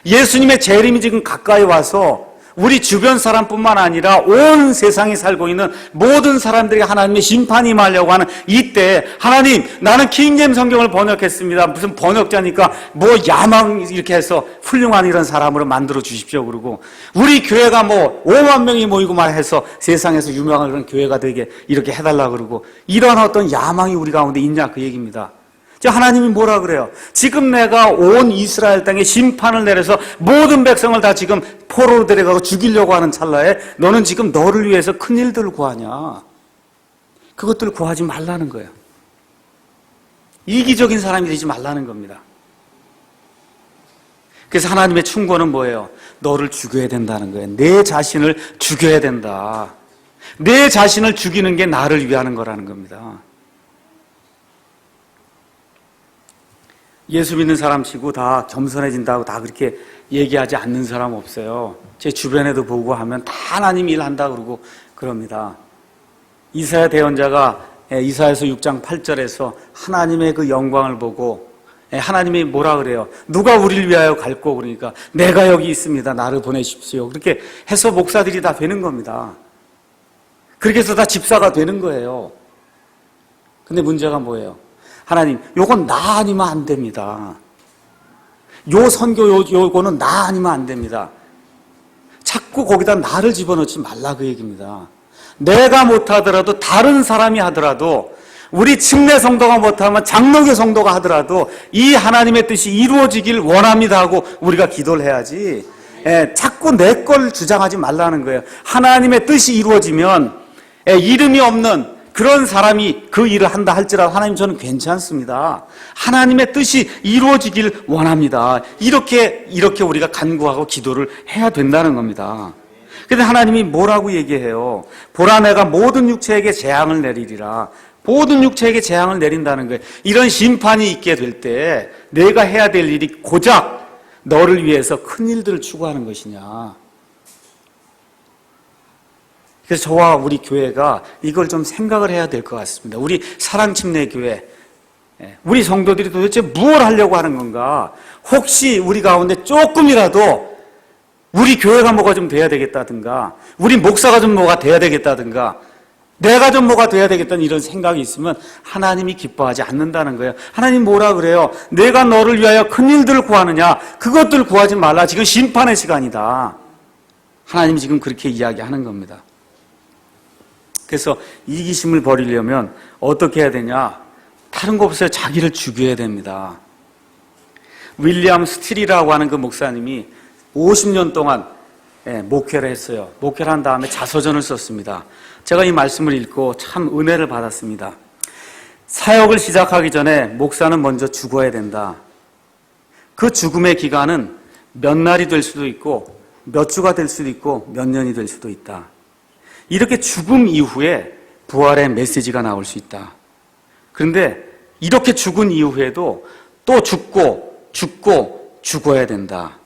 예수님의 재림이 지금 가까이 와서 우리 주변 사람뿐만 아니라 온 세상에 살고 있는 모든 사람들이 하나님의 심판이 임하려고 하는 이때, 하나님 나는 킹제임 성경을 번역했습니다. 무슨 번역자니까 뭐 야망 이렇게 해서 훌륭한 이런 사람으로 만들어 주십시오 그러고, 우리 교회가 뭐 5만 명이 모이고 말해서 세상에서 유명한 그런 교회가 되게 이렇게 해달라 그러고, 이런 어떤 야망이 우리 가운데 있냐, 그 얘기입니다. 하나님이 뭐라 그래요? 지금 내가 온 이스라엘 땅에 심판을 내려서 모든 백성을 다 지금 포로로 데려가고 죽이려고 하는 찰나에 너는 지금 너를 위해서 큰 일들을 구하냐? 그것들을 구하지 말라는 거예요. 이기적인 사람이 되지 말라는 겁니다. 그래서 하나님의 충고는 뭐예요? 너를 죽여야 된다는 거예요. 내 자신을 죽여야 된다. 내 자신을 죽이는 게 나를 위하는 거라는 겁니다. 예수 믿는 사람 치고 다 겸손해진다고 다 그렇게 얘기하지 않는 사람 없어요. 제 주변에도 보고 하면 다 하나님 일한다 그러고 그럽니다. 이사야 대언자가 이사야서 6장 8절에서 하나님의 그 영광을 보고 하나님이 뭐라 그래요? 누가 우리를 위하여 갈고, 그러니까 내가 여기 있습니다. 나를 보내십시오. 그렇게 해서 목사들이 다 되는 겁니다. 그렇게 해서 다 집사가 되는 거예요. 근데 문제가 뭐예요? 하나님, 요건 나 아니면 안 됩니다. 요 선교 요거는 나 아니면 안 됩니다. 자꾸 거기다 나를 집어넣지 말라, 그 얘기입니다. 내가 못하더라도 다른 사람이 하더라도, 우리 침례 성도가 못하면 장로교 성도가 하더라도 이 하나님의 뜻이 이루어지길 원합니다 하고 우리가 기도를 해야지, 자꾸 내 걸 주장하지 말라는 거예요. 하나님의 뜻이 이루어지면 이름이 없는 그런 사람이 그 일을 한다 할지라도 하나님 저는 괜찮습니다. 하나님의 뜻이 이루어지길 원합니다. 이렇게 우리가 간구하고 기도를 해야 된다는 겁니다. 그런데 하나님이 뭐라고 얘기해요? 보라, 내가 모든 육체에게 재앙을 내리리라. 모든 육체에게 재앙을 내린다는 거예요. 이런 심판이 있게 될 때 내가 해야 될 일이 고작 너를 위해서 큰 일들을 추구하는 것이냐. 그래서 저와 우리 교회가 이걸 좀 생각을 해야 될 것 같습니다. 우리 사랑침례교회, 우리 성도들이 도대체 무엇을 하려고 하는 건가? 혹시 우리 가운데 조금이라도 우리 교회가 뭐가 좀 돼야 되겠다든가, 우리 목사가 좀 뭐가 돼야 되겠다든가, 내가 좀 뭐가 돼야 되겠다는 이런 생각이 있으면 하나님이 기뻐하지 않는다는 거예요. 하나님 뭐라 그래요? 내가 너를 위하여 큰 일들을 구하느냐? 그것들 구하지 말라. 지금 심판의 시간이다. 하나님이 지금 그렇게 이야기하는 겁니다. 그래서 이기심을 버리려면 어떻게 해야 되냐? 다른 거 없어요. 자기를 죽여야 됩니다. 윌리엄 스틸이라고 하는 그 목사님이 50년 동안 목회를 했어요. 목회를 한 다음에 자서전을 썼습니다. 제가 이 말씀을 읽고 참 은혜를 받았습니다. 사역을 시작하기 전에 목사는 먼저 죽어야 된다. 그 죽음의 기간은 몇 날이 될 수도 있고 몇 주가 될 수도 있고 몇 년이 될 수도 있다. 이렇게 죽음 이후에 부활의 메시지가 나올 수 있다. 그런데 이렇게 죽은 이후에도 또 죽고 죽어야 된다.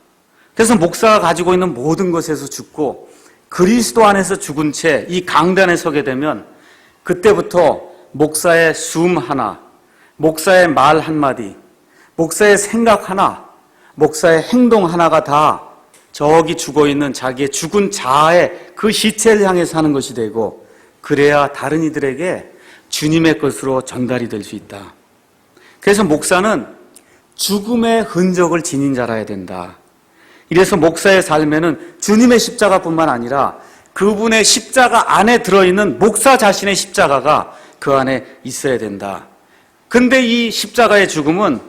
그래서 목사가 가지고 있는 모든 것에서 죽고 그리스도 안에서 죽은 채 이 강단에 서게 되면 그때부터 목사의 숨 하나, 목사의 말 한마디, 목사의 생각 하나, 목사의 행동 하나가 다 저기 죽어있는 자기의 죽은 자아의 그 시체를 향해 사는 것이 되고, 그래야 다른 이들에게 주님의 것으로 전달이 될 수 있다. 그래서 목사는 죽음의 흔적을 지닌 자라야 된다. 이래서 목사의 삶에는 주님의 십자가뿐만 아니라 그분의 십자가 안에 들어있는 목사 자신의 십자가가 그 안에 있어야 된다. 근데 이 십자가의 죽음은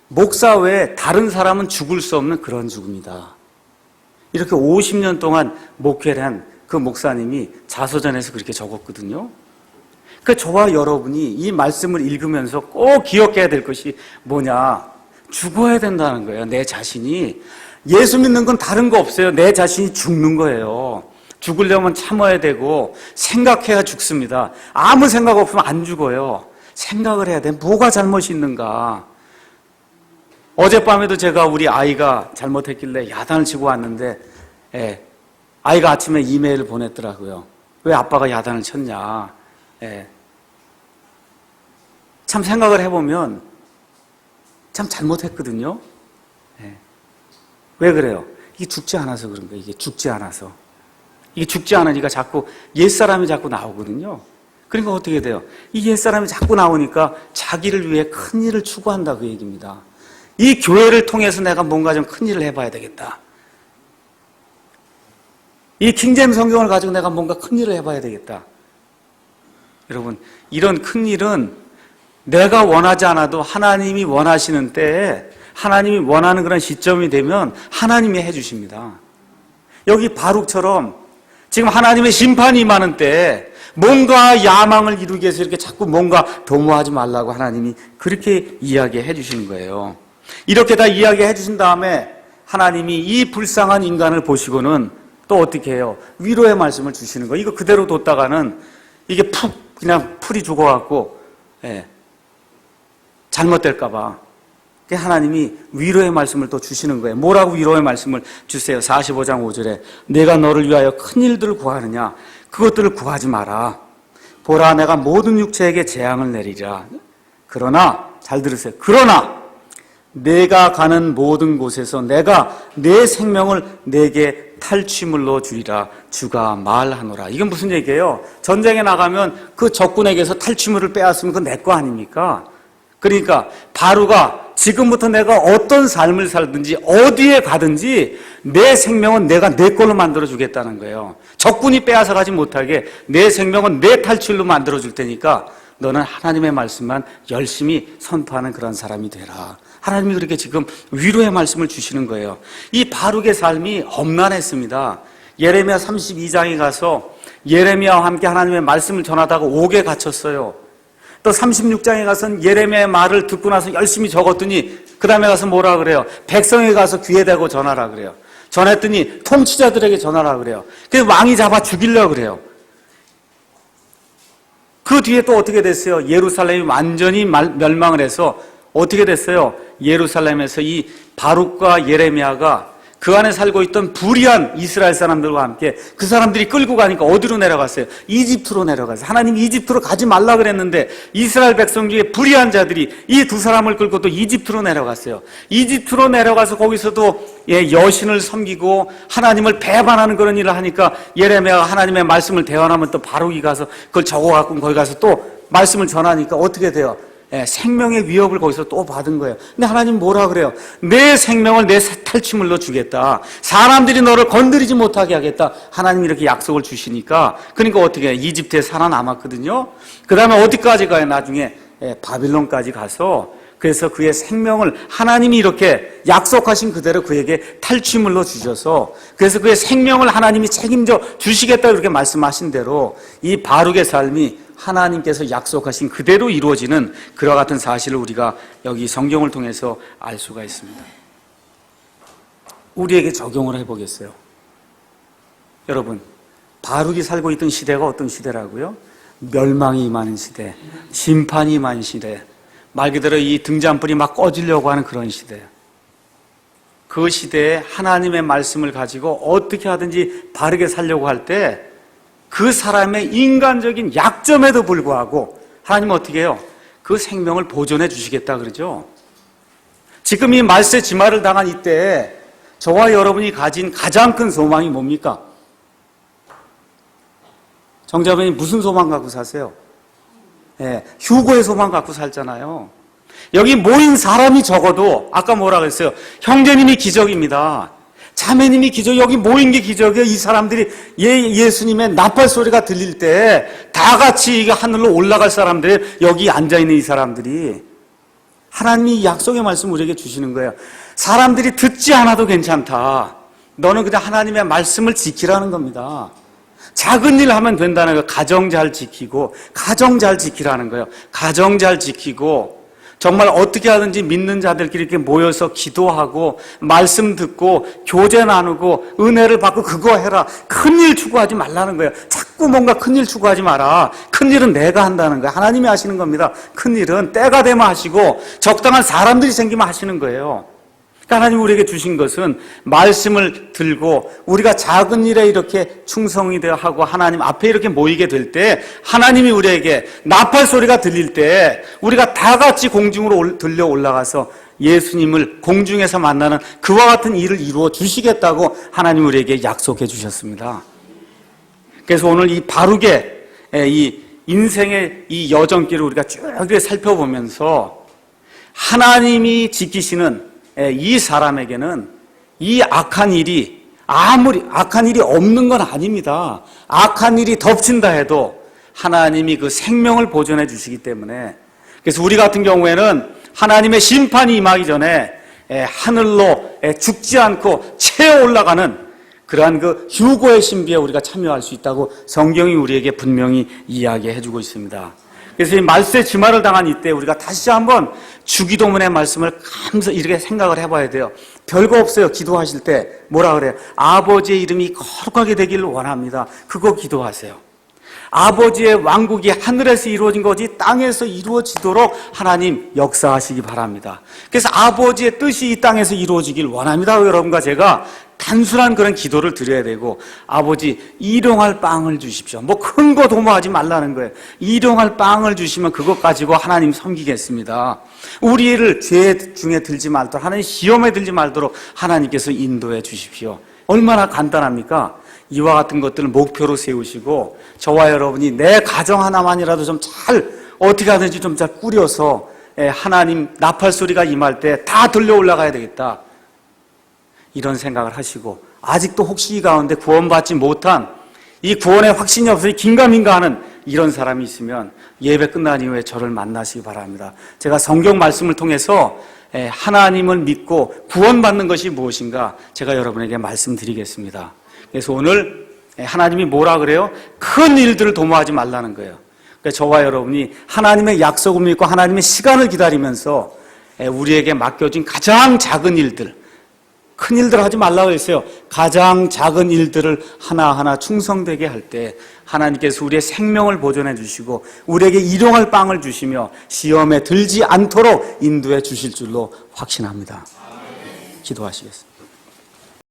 목사 외에 다른 사람은 죽을 수 없는 그런 죽음이다. 이렇게 50년 동안 목회를 한 그 목사님이 자서전에서 그렇게 적었거든요. 그 저와 여러분이 이 말씀을 읽으면서 꼭 기억해야 될 것이 뭐냐? 죽어야 된다는 거예요. 내 자신이. 예수 믿는 건 다른 거 없어요. 내 자신이 죽는 거예요. 죽으려면 참아야 되고 생각해야 죽습니다. 아무 생각 없으면 안 죽어요. 생각을 해야 돼. 뭐가 잘못이 있는가? 어젯밤에도 제가 우리 아이가 잘못했길래 야단을 치고 왔는데 아이가 아침에 이메일을 보냈더라고요. 왜 아빠가 야단을 쳤냐? 참 생각을 해보면 참 잘못했거든요. 왜 그래요? 이게 죽지 않아서 그런 거예요. 이게 죽지 않아서. 이게 죽지 않으니까 자꾸 옛사람이 자꾸 나오거든요. 그러니까 어떻게 돼요? 이 옛사람이 자꾸 나오니까 자기를 위해 큰 일을 추구한다 그 얘기입니다. 이 교회를 통해서 내가 뭔가 좀 큰 일을 해봐야 되겠다. 이 킹제임스 성경을 가지고 내가 뭔가 큰 일을 해봐야 되겠다. 여러분, 이런 큰 일은 내가 원하지 않아도 하나님이 원하시는 때에 하나님이 원하는 그런 시점이 되면 하나님이 해주십니다. 여기 바룩처럼 지금 하나님의 심판이 임하는 때에 뭔가 야망을 이루기 위해서 이렇게 자꾸 뭔가 도모하지 말라고 하나님이 그렇게 이야기해 주시는 거예요. 이렇게 다 이야기해 주신 다음에 하나님이 이 불쌍한 인간을 보시고는 또 어떻게 해요? 위로의 말씀을 주시는 거예요. 이거 그대로 뒀다가는 이게 그냥 풀이 죽어갖고 잘못될까 봐. 하나님이 위로의 말씀을 또 주시는 거예요. 뭐라고 위로의 말씀을 주세요? 45장 5절에 내가 너를 위하여 큰 일들을 구하느냐? 그것들을 구하지 마라. 보라, 내가 모든 육체에게 재앙을 내리리라. 그러나, 잘 들으세요. 그러나 내가 가는 모든 곳에서 내가 내 생명을 내게 탈취물로 주리라. 주가 말하노라. 이건 무슨 얘기예요? 전쟁에 나가면 그 적군에게서 탈취물을 빼앗으면 그건 내 거 아닙니까? 그러니까 바루가 지금부터 내가 어떤 삶을 살든지 어디에 가든지 내 생명은 내가 내 걸로 만들어주겠다는 거예요. 적군이 빼앗아가지 못하게 내 생명은 내 탈출로 만들어줄 테니까 너는 하나님의 말씀만 열심히 선포하는 그런 사람이 되라. 하나님이 그렇게 지금 위로의 말씀을 주시는 거예요. 이 바룩의 삶이 험난했습니다. 예레미야 32장에 가서 예레미야와 함께 하나님의 말씀을 전하다가 옥에 갇혔어요. 또 36장에 가서는 예레미야의 말을 듣고 나서 열심히 적었더니 그 다음에 가서 뭐라 그래요? 백성에 가서 귀에 대고 전하라 그래요. 전했더니 통치자들에게 전하라 그래요. 그래서 왕이 잡아 죽이려고 그래요. 그 뒤에 또 어떻게 됐어요? 예루살렘이 완전히 멸망을 해서 어떻게 됐어요? 예루살렘에서 이 바룩과 예레미야가 그 안에 살고 있던 불의한 이스라엘 사람들과 함께 그 사람들이 끌고 가니까 어디로 내려갔어요? 이집트로 내려갔어요. 하나님이 이집트로 가지 말라 그랬는데 이스라엘 백성 중에 불의한 자들이 이 두 사람을 끌고 또 이집트로 내려갔어요. 이집트로 내려가서 거기서도 여신을 섬기고 하나님을 배반하는 그런 일을 하니까 예레미야가 하나님의 말씀을 대언하면 또 바룩이 가서 그걸 적어갖고 거기 가서 또 말씀을 전하니까 어떻게 돼요? 생명의 위협을 거기서 또 받은 거예요. 근데 하나님 뭐라 그래요? 내 생명을 내 탈취물로 주겠다. 사람들이 너를 건드리지 못하게 하겠다. 하나님이 이렇게 약속을 주시니까, 그러니까 어떻게 해요? 이집트에 살아남았거든요. 그 다음에 어디까지 가요? 나중에 바빌론까지 가서, 그래서 그의 생명을 하나님이 이렇게 약속하신 그대로 그에게 탈취물로 주셔서, 그래서 그의 생명을 하나님이 책임져 주시겠다 이렇게 말씀하신 대로 이 바룩의 삶이 하나님께서 약속하신 그대로 이루어지는 그와 같은 사실을 우리가 여기 성경을 통해서 알 수가 있습니다. 우리에게 적용을 해보겠어요. 여러분, 바룩이 살고 있던 시대가 어떤 시대라고요? 멸망이 임하는 시대, 심판이 임하는 시대, 말 그대로 이 등잔불이 막 꺼지려고 하는 그런 시대예요. 그 시대에 하나님의 말씀을 가지고 어떻게 하든지 바르게 살려고 할 때 그 사람의 인간적인 약점에도 불구하고 하나님은 어떻게 해요? 그 생명을 보존해 주시겠다 그러죠. 지금 이 말세 지마를 당한 이때에 저와 여러분이 가진 가장 큰 소망이 뭡니까? 정자분이 무슨 소망 갖고 사세요? 휴고의 소망 갖고 살잖아요. 여기 모인 사람이 적어도 아까 뭐라 그랬어요? 형제님이 기적입니다. 자매님이 기적, 여기 모인 게 기적이에요. 이 사람들이 예수님의 나팔 소리가 들릴 때 다 같이 하늘로 올라갈 사람들, 여기 앉아있는 이 사람들이 하나님이 약속의 말씀 우리에게 주시는 거예요. 사람들이 듣지 않아도 괜찮다. 너는 그냥 하나님의 말씀을 지키라는 겁니다. 작은 일 하면 된다는 거예요. 가정 잘 지키고, 가정 잘 지키라는 거예요. 가정 잘 지키고, 정말 어떻게 하든지 믿는 자들끼리 이렇게 모여서 기도하고 말씀 듣고 교제 나누고 은혜를 받고 그거 해라. 큰일 추구하지 말라는 거예요. 자꾸 뭔가 큰일 추구하지 마라. 큰일은 내가 한다는 거예요. 하나님이 하시는 겁니다. 큰일은 때가 되면 하시고 적당한 사람들이 생기면 하시는 거예요. 그러니까 하나님 우리에게 주신 것은 말씀을 들고 우리가 작은 일에 이렇게 충성이 되어 하고 하나님 앞에 이렇게 모이게 될 때 하나님이 우리에게 나팔 소리가 들릴 때 우리가 다 같이 공중으로 들려 올라가서 예수님을 공중에서 만나는 그와 같은 일을 이루어 주시겠다고 하나님 우리에게 약속해 주셨습니다. 그래서 오늘 이 바룩의 이 인생의 이 여정길을 우리가 쭉 살펴보면서 하나님이 지키시는 이 사람에게는 이 악한 일이 아무리 악한 일이 없는 건 아닙니다. 악한 일이 덮친다 해도 하나님이 그 생명을 보존해 주시기 때문에, 그래서 우리 같은 경우에는 하나님의 심판이 임하기 전에 하늘로 죽지 않고 채어 올라가는 그러한 그 휴고의 신비에 우리가 참여할 수 있다고 성경이 우리에게 분명히 이야기해 주고 있습니다. 그래서 이 말세 지마를 당한 이때 우리가 다시 한번 주기도문의 말씀을 이렇게 생각을 해봐야 돼요. 별거 없어요. 기도하실 때 뭐라 그래요? 아버지의 이름이 거룩하게 되기를 원합니다. 그거 기도하세요. 아버지의 왕국이 하늘에서 이루어진 것이 땅에서 이루어지도록 하나님 역사하시기 바랍니다. 그래서 아버지의 뜻이 이 땅에서 이루어지길 원합니다. 여러분과 제가 단순한 그런 기도를 드려야 되고, 아버지 일용할 빵을 주십시오. 뭐 큰 거 도모하지 말라는 거예요. 일용할 빵을 주시면 그것 가지고 하나님 섬기겠습니다. 우리를 죄 중에 들지 말도록, 하나님 시험에 들지 말도록 하나님께서 인도해 주십시오. 얼마나 간단합니까? 이와 같은 것들을 목표로 세우시고 저와 여러분이 내 가정 하나만이라도 좀 잘 어떻게 하든지 좀 잘 꾸려서 하나님 나팔 소리가 임할 때 다 들려 올라가야 되겠다, 이런 생각을 하시고, 아직도 혹시 이 가운데 구원받지 못한, 이 구원의 확신이 없어서 긴가민가하는 이런 사람이 있으면 예배 끝난 이후에 저를 만나시기 바랍니다. 제가 성경 말씀을 통해서 하나님을 믿고 구원받는 것이 무엇인가 제가 여러분에게 말씀드리겠습니다. 그래서 오늘 하나님이 뭐라 그래요? 큰 일들을 도모하지 말라는 거예요. 그래서 저와 여러분이 하나님의 약속을 믿고 하나님의 시간을 기다리면서 우리에게 맡겨진 가장 작은 일들, 큰 일들 하지 말라고 했어요. 가장 작은 일들을 하나하나 충성되게 할 때 하나님께서 우리의 생명을 보존해 주시고 우리에게 일용할 빵을 주시며 시험에 들지 않도록 인도해 주실 줄로 확신합니다. 기도하시겠습니다.